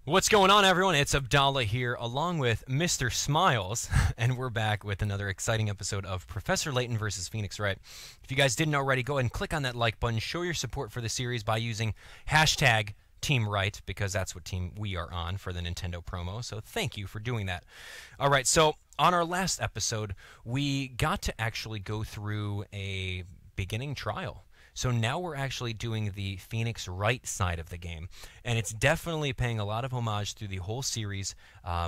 What's going on, everyone? It's Abdallah here, along with Mr. Smiles, and we're back with another exciting episode of Professor Layton versus Phoenix Wright. If you guys didn't already, go ahead and click on that like button. Show your support for the series by using hashtag Team Wright, because that's what team we are on for the Nintendo promo, so thank you for doing that. All right, so on our last episode, we got to actually go through a beginning trial. So now we're actually doing the Phoenix Wright side of the game, and it's definitely paying a lot of homage through the whole series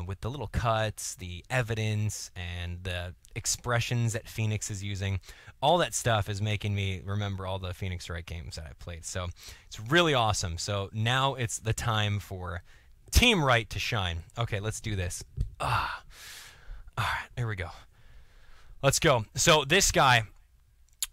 with the little cuts, the evidence, and the expressions that Phoenix is using. All that stuff is making me remember all the Phoenix Wright games that I played, so it's really awesome. So now it's the time for Team Wright to shine. Okay, let's do this. All right, here we go. Let's go. So this guy,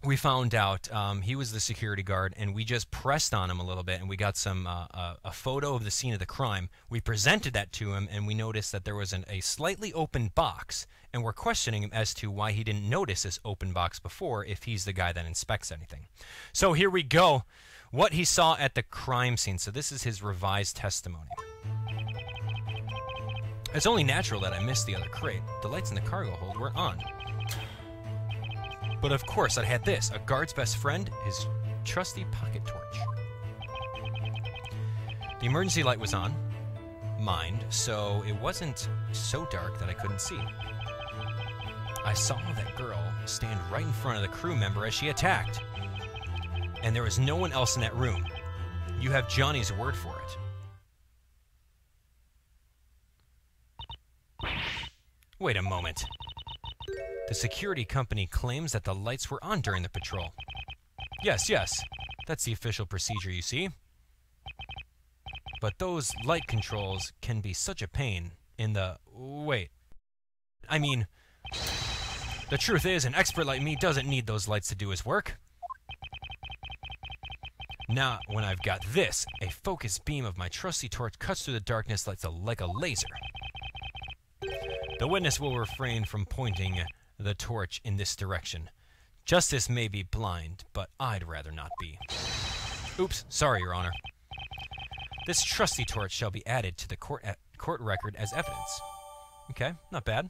we found out he was the security guard, and we just pressed on him a little bit, and we got some a photo of the scene of the crime. We presented that to him, and we noticed that there was a slightly open box, and we're questioning him as to why he didn't notice this open box before, if he's the guy that inspects anything. So here we go. What he saw at the crime scene. So this is his revised testimony. It's only natural that I missed the other crate. The lights in the cargo hold weren't on. But of course, I had this, a guard's best friend, his trusty pocket torch. The emergency light was on, mind, so it wasn't so dark that I couldn't see. I saw that girl stand right in front of the crew member as she attacked. And there was no one else in that room. You have Johnny's word for it. Wait a moment. The security company claims that the lights were on during the patrol. Yes, that's the official procedure, you see. But those light controls can be such a pain in the... Wait. I mean, the truth is, an expert like me doesn't need those lights to do his work. Now, when I've got this, a focused beam of my trusty torch cuts through the darkness like a laser. The witness will refrain from pointing the torch in this direction. Justice may be blind, but I'd rather not be. Oops, sorry, Your Honor. This trusty torch shall be added to the court record as evidence. Okay, not bad.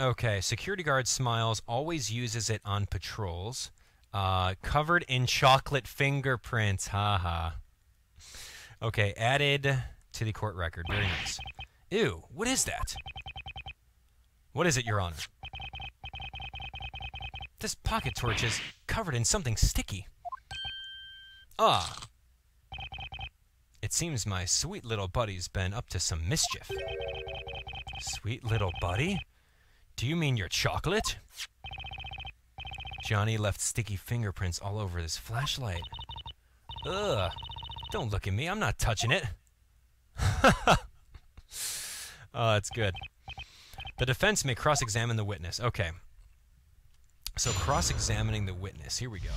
Okay, security guard Smiles always uses it on patrols. Covered in chocolate fingerprints, haha. Okay, added to the court record, very nice. Ew, what is that? What is it, Your Honor? This pocket torch is covered in something sticky. Ah. It seems my sweet little buddy's been up to some mischief. Sweet little buddy? Do you mean your chocolate? Johnny left sticky fingerprints all over his flashlight. Ugh. Don't look at me, I'm not touching it. Oh, that's good. The defense may cross-examine the witness. Okay. So cross-examining the witness. Here we go.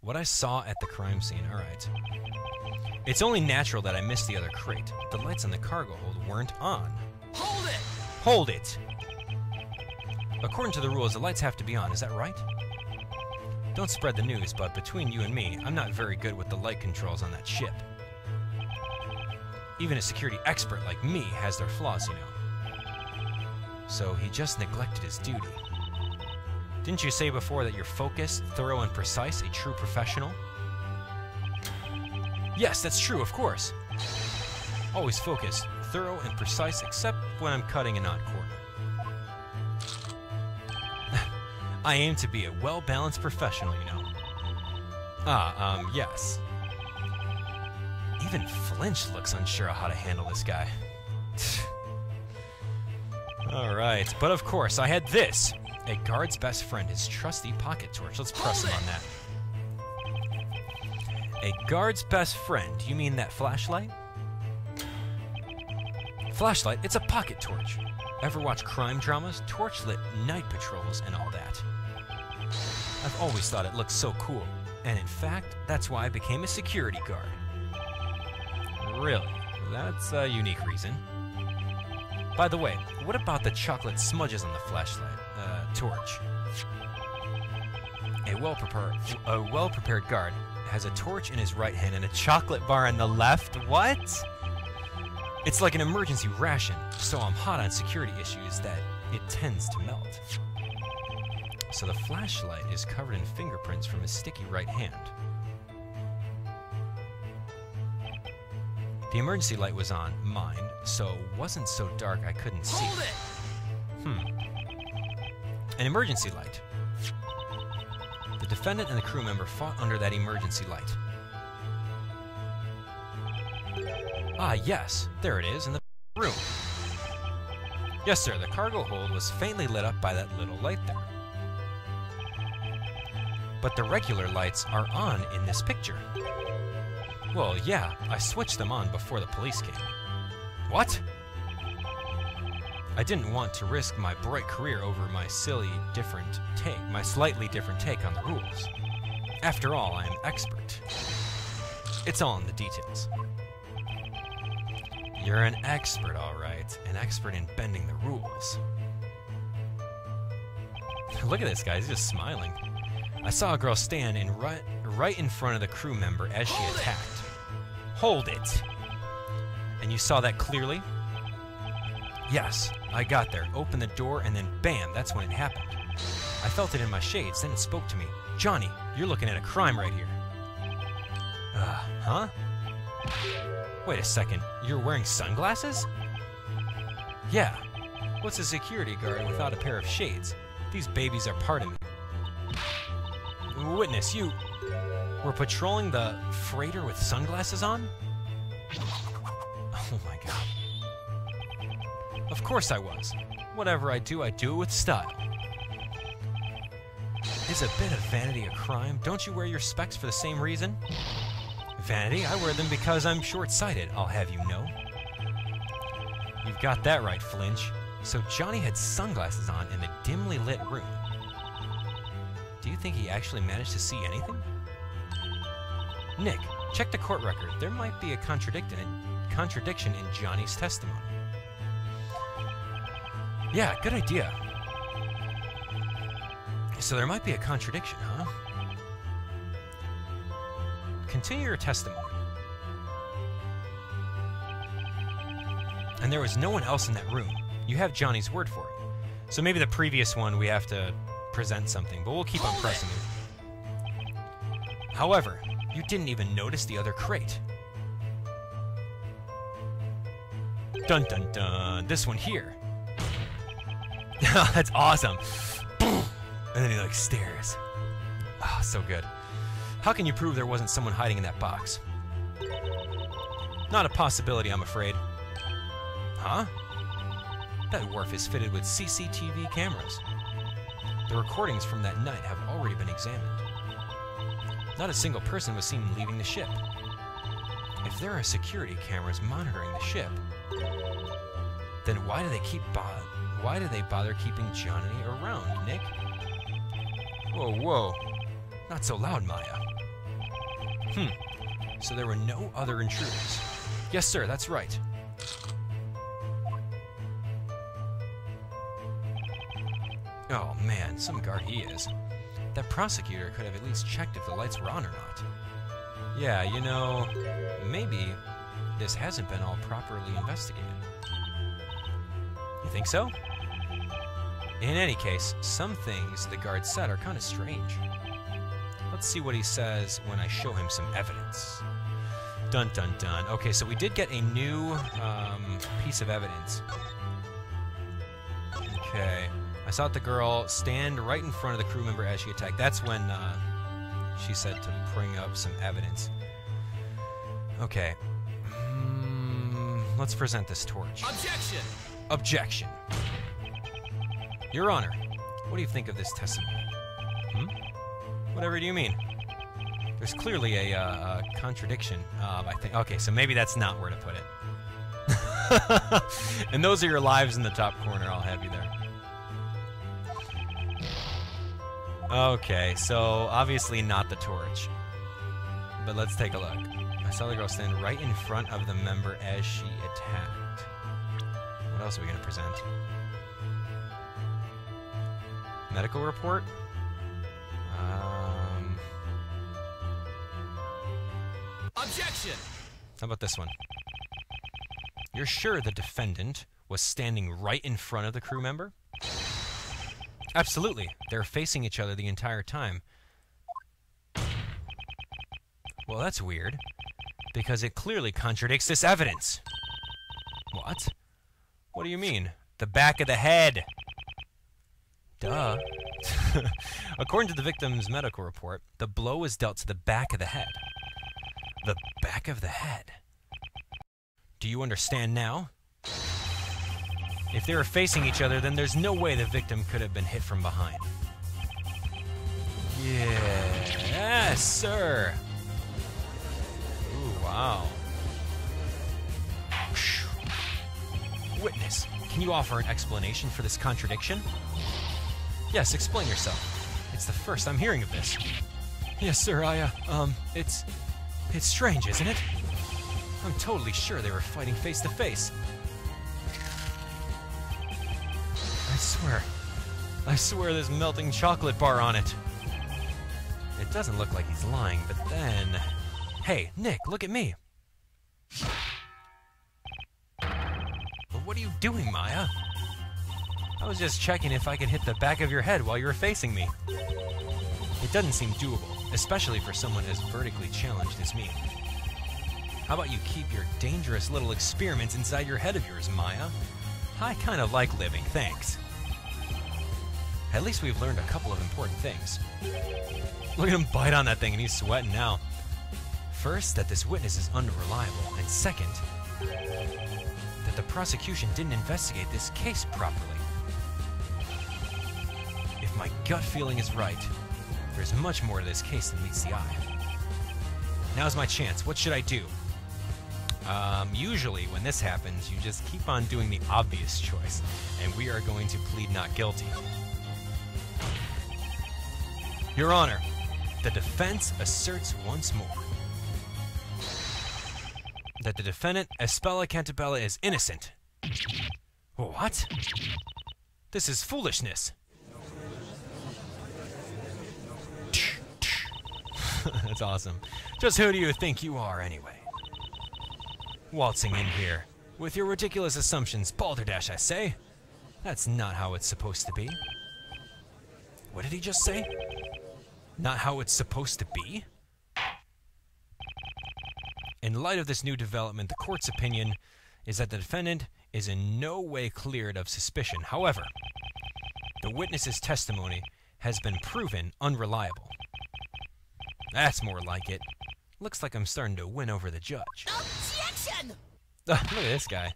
What I saw at the crime scene. All right. It's only natural that I missed the other crate. The lights on the cargo hold weren't on. Hold it! Hold it! According to the rules, the lights have to be on. Is that right? Don't spread the news, but between you and me, I'm not very good with the light controls on that ship. Even a security expert like me has their flaws, you know. So he just neglected his duty. Didn't you say before that you're focused, thorough, and precise, a true professional? Yes, that's true, of course. Always focused, thorough, and precise, except when I'm cutting an odd corner. I aim to be a well-balanced professional, you know. Yes. Even Flinch looks unsure of how to handle this guy. Alright, but of course, I had this. A guard's best friend, his trusty pocket torch. Let's press him on that. A guard's best friend? You mean that flashlight? Flashlight? It's a pocket torch. Ever watch crime dramas? Torch-lit night patrols and all that. I've always thought it looked so cool. And in fact, that's why I became a security guard. Really? That's a unique reason. By the way, what about the chocolate smudges on the flashlight? Torch. A well-prepared guard has a torch in his right hand and a chocolate bar in the left. What? It's like an emergency ration, so I'm hot on security issues that it tends to melt. So the flashlight is covered in fingerprints from his sticky right hand. The emergency light was on mine, so it wasn't so dark I couldn't see. Hold it! An emergency light. The defendant and the crew member fought under that emergency light. Ah, yes, there it is in the room. Yes, sir, the cargo hold was faintly lit up by that little light there. But the regular lights are on in this picture. Well, yeah, I switched them on before the police came. What? I didn't want to risk my bright career over my slightly different take on the rules. After all, I am expert. It's all in the details. You're an expert, all right. An expert in bending the rules. Look at this guy, he's just smiling. I saw a girl stand right in front of the crew member as she attacked. Hold it! And you saw that clearly? Yes, I got there, opened the door, and then bam, that's when it happened. I felt it in my shades, then it spoke to me. Johnny, you're looking at a crime right here. Huh? Wait a second, you're wearing sunglasses? Yeah. What's a security guard without a pair of shades? These babies are part of me. Witness, you were patrolling the freighter with sunglasses on? Oh my god. Of course I was. Whatever I do it with style. Is a bit of vanity a crime? Don't you wear your specs for the same reason? Vanity? I wear them because I'm short-sighted, I'll have you know. You've got that right, Flinch. So Johnny had sunglasses on in the dimly lit room. Do you think he actually managed to see anything? Nick, check the court record. There might be a contradiction in Johnny's testimony. Yeah, good idea. So there might be a contradiction, huh? Continue your testimony. And there was no one else in that room. You have Johnny's word for it. So maybe the previous one we have to present something, but we'll keep on pressing it. However, you didn't even notice the other crate. Dun dun dun, this one here. That's awesome. And then he like stares. Oh, so good. How can you prove there wasn't someone hiding in that box? Not a possibility, I'm afraid. Huh? That wharf is fitted with CCTV cameras. The recordings from that night have already been examined. Not a single person was seen leaving the ship. If there are security cameras monitoring the ship, then why do they bother keeping Johnny around, Nick? Whoa, whoa. Not so loud, Maya. So there were no other intruders. Yes, sir, that's right. Oh man, some guard he is. That prosecutor could have at least checked if the lights were on or not. Yeah, you know, maybe this hasn't been all properly investigated. You think so? In any case, some things the guard said are kind of strange. Let's see what he says when I show him some evidence. Dun dun dun. Okay, so we did get a new piece of evidence. Okay. I saw the girl stand right in front of the crew member as she attacked. That's when she said to bring up some evidence. Okay. Let's present this torch. Objection! Objection. Your Honor, what do you think of this testimony? Whatever do you mean? There's clearly a contradiction. I think. Okay, so maybe that's not where to put it. And those are your lives in the top corner. I'll have you there. Okay, so obviously not the torch. But let's take a look. I saw the girl stand right in front of the member as she attacked. What else are we going to present? Medical report? Objection! How about this one? You're sure the defendant was standing right in front of the crew member? Absolutely. They're facing each other the entire time. Well, that's weird, because it clearly contradicts this evidence. What? What do you mean? The back of the head. Duh. According to the victim's medical report, the blow was dealt to the back of the head. The back of the head. Do you understand now? If they were facing each other, then there's no way the victim could have been hit from behind. Yes, sir. Ooh, wow. Witness, can you offer an explanation for this contradiction? Yes, explain yourself. It's the first I'm hearing of this. Yes, sir, it's strange, isn't it? I'm totally sure they were fighting face to face. I swear there's melting chocolate bar on it. It doesn't look like he's lying, but then... Hey, Nick, look at me. But what are you doing, Maya? I was just checking if I could hit the back of your head while you were facing me. It doesn't seem doable, especially for someone as vertically challenged as me. How about you keep your dangerous little experiments inside your head of yours, Maya? I kind of like living, thanks. At least we've learned a couple of important things. Look at him bite on that thing and he's sweating now. First, that this witness is unreliable, and second, that the prosecution didn't investigate this case properly. If my gut feeling is right, there's much more to this case than meets the eye. Now's my chance. What should I do? Usually when this happens, you just keep on doing the obvious choice, and we are going to plead not guilty. Your Honor, the defense asserts once more that the defendant, Abdallah Cantabella, is innocent. What? This is foolishness. That's awesome. Just who do you think you are, anyway? Waltzing in here with your ridiculous assumptions, balderdash, I say. That's not how it's supposed to be. What did he just say? Not how it's supposed to be? In light of this new development, the court's opinion is that the defendant is in no way cleared of suspicion. However, the witness's testimony has been proven unreliable. That's more like it. Looks like I'm starting to win over the judge. Objection! Look at this guy.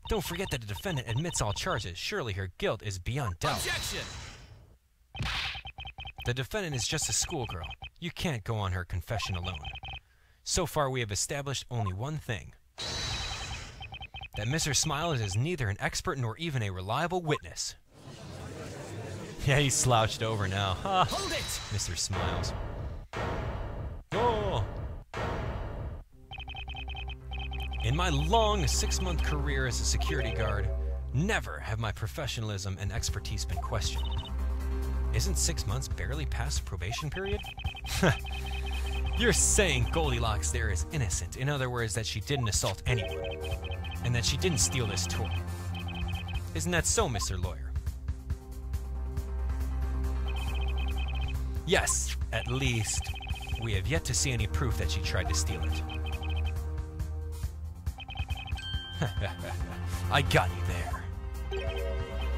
Don't forget that the defendant admits all charges. Surely her guilt is beyond doubt. Objection! The defendant is just a schoolgirl. You can't go on her confession alone. So far, we have established only one thing. That Mr. Smiles is neither an expert nor even a reliable witness. Yeah, he's slouched over now. Ha! Hold it! Mr. Smiles. Oh! In my long 6-month career as a security guard, never have my professionalism and expertise been questioned. Isn't 6 months barely past the probation period? You're saying Goldilocks there is innocent. In other words, that she didn't assault anyone. And that she didn't steal this toy. Isn't that so, Mr. Lawyer? Yes, at least we have yet to see any proof that she tried to steal it. I got you there.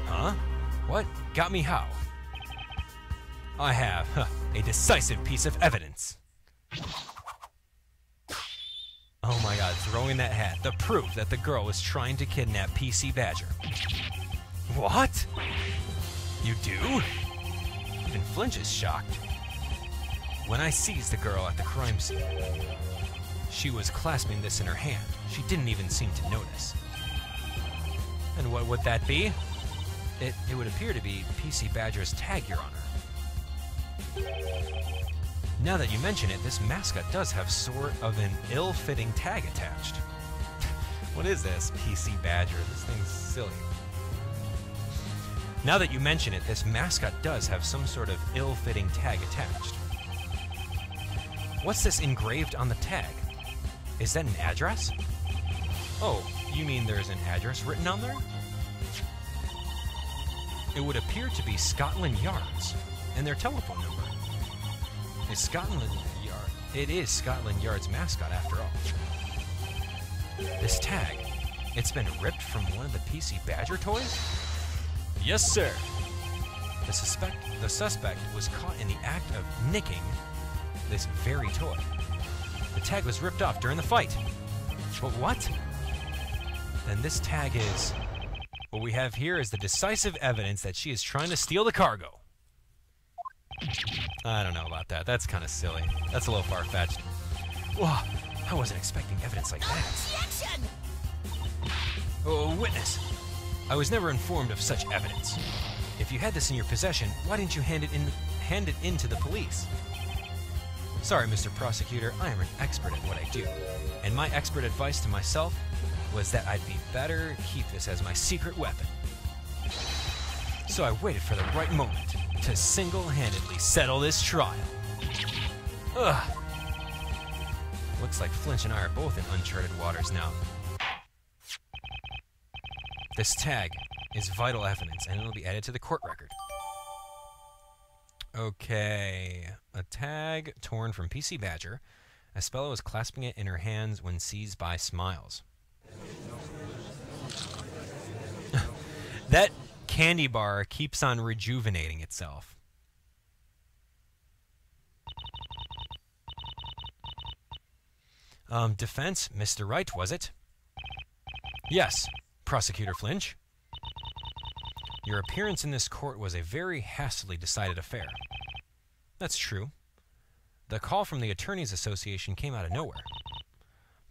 Huh? What? Got me how? I have a decisive piece of evidence. Oh my god, throwing that hat. The proof that the girl was trying to kidnap PC Badger. What? You do? Even Flinch is shocked. When I seized the girl at the crime scene, she was clasping this in her hand. She didn't even seem to notice. And what would that be? It would appear to be PC Badger's tag, Your Honor. Now that you mention it, this mascot does have sort of an ill-fitting tag attached. What is this, PC Badger? This thing's silly. Now that you mention it, this mascot does have some sort of ill-fitting tag attached. What's this engraved on the tag? Is that an address? Oh, you mean there's an address written on there? It would appear to be Scotland Yard's and their telephone number. Is Scotland Yard? It is Scotland Yard's mascot after all. This tag, it's been ripped from one of the PC Badger toys? Yes, sir. The suspect was caught in the act of nicking this very toy. The tag was ripped off during the fight. But what? Then this tag is... What we have here is the decisive evidence that she is trying to steal the cargo. I don't know about that. That's kind of silly. That's a little far-fetched. Whoa, I wasn't expecting evidence like that. Objection! Oh, witness. I was never informed of such evidence. If you had this in your possession, why didn't you hand it in to the police? Sorry, Mr. Prosecutor, I am an expert at what I do. And my expert advice to myself was that I'd be better keep this as my secret weapon. So I waited for the right moment to single-handedly settle this trial. Ugh. Looks like Flinch and I are both in uncharted waters now. This tag is vital evidence, and it'll be added to the court record. Okay. A tag torn from PC Badger. Abdallah was clasping it in her hands when seized by Smiles. That candy bar keeps on rejuvenating itself. Defense, Mr. Wright, was it? Yes, Prosecutor Flinch. Your appearance in this court was a very hastily decided affair. That's true. The call from the Attorneys Association came out of nowhere.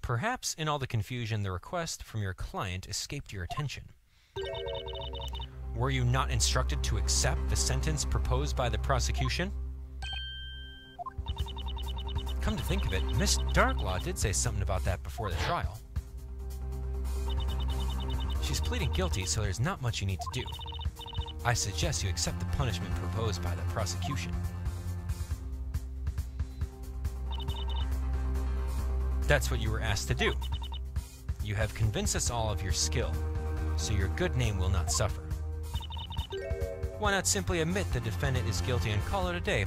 Perhaps in all the confusion, the request from your client escaped your attention. Were you not instructed to accept the sentence proposed by the prosecution? Come to think of it, Miss Darklaw did say something about that before the trial. She's pleading guilty, so there's not much you need to do. I suggest you accept the punishment proposed by the prosecution. That's what you were asked to do. You have convinced us all of your skill, so your good name will not suffer. Why not simply admit the defendant is guilty and call it a day,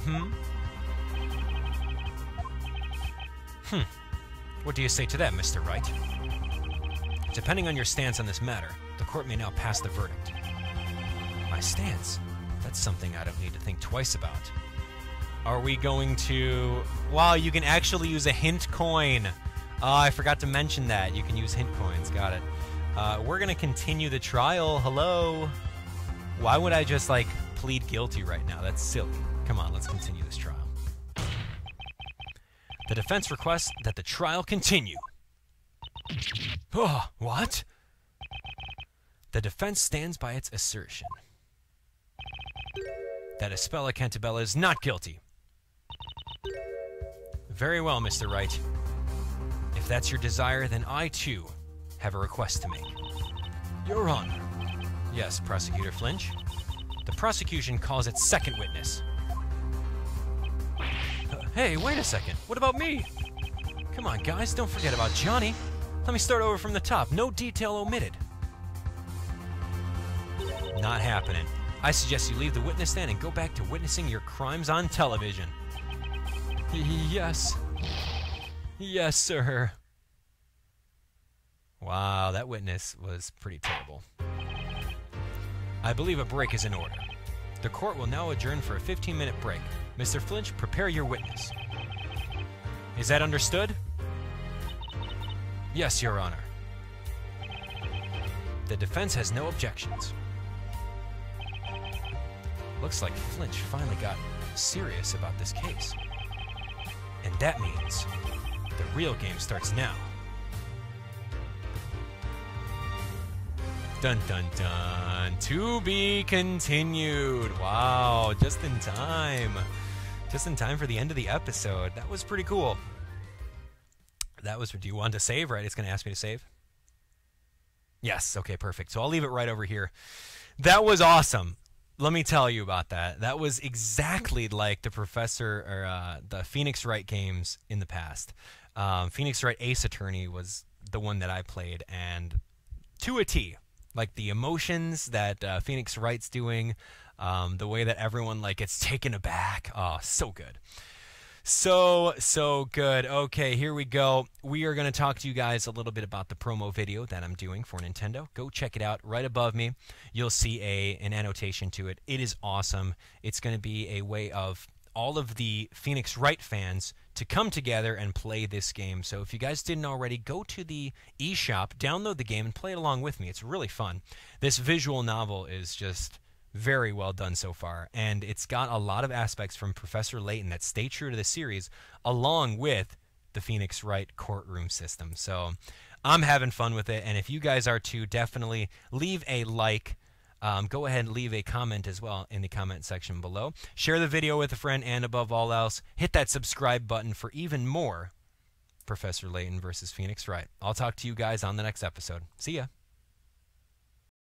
What do you say to that, Mr. Wright? Depending on your stance on this matter, the court may now pass the verdict. My stance? That's something I don't need to think twice about. Are we going to... Wow, you can actually use a hint coin. Oh, I forgot to mention that. You can use hint coins. Got it. We're going to continue the trial. Hello? Why would I just, like, plead guilty right now? That's silly. Come on, let's continue this trial. The defense requests that the trial continue. Oh, what? The defense stands by its assertion that Abdallah Cantabella is not guilty. Very well, Mr. Wright. If that's your desire, then I, too, have a request to make. Your Honor. Yes, Prosecutor Flinch. The prosecution calls its second witness. Hey, wait a second. What about me? Come on, guys, don't forget about Johnny. Let me start over from the top. No detail omitted. Not happening. I suggest you leave the witness stand and go back to witnessing your crimes on television. Yes. Yes, sir. Wow, that witness was pretty terrible. I believe a break is in order. The court will now adjourn for a 15-minute break. Mr. Flinch, prepare your witness. Is that understood? Yes, Your Honor. The defense has no objections. Looks like Flinch finally got serious about this case. And that means the real game starts now. Dun dun dun. To be continued. Wow, just in time. Just in time for the end of the episode. That was pretty cool. That was... Do you want to save, right? It's going to ask me to save? Yes, okay, perfect. So I'll leave it right over here. That was awesome. Let me tell you about that. That was exactly like the Professor or the Phoenix Wright games in the past. Phoenix Wright Ace Attorney was the one that I played, and to a T, like the emotions that Phoenix Wright's doing, the way that everyone like gets taken aback. Oh, so good. So good. Okay, here we go. We are going to talk to you guys a little bit about the promo video that I'm doing for Nintendo. Go check it out. Right above me, you'll see an annotation to it. It is awesome. It's going to be a way of all of the Phoenix Wright fans to come together and play this game. So if you guys didn't already, go to the eShop, download the game, and play it along with me. It's really fun. This visual novel is just very well done so far, and it's got a lot of aspects from Professor Layton that stay true to the series, along with the Phoenix Wright courtroom system. So I'm having fun with it, and if you guys are too, definitely leave a like. Go ahead and leave a comment as well in the comment section below. Share the video with a friend, and above all else, hit that subscribe button for even more Professor Layton versus Phoenix Wright. I'll talk to you guys on the next episode. See ya.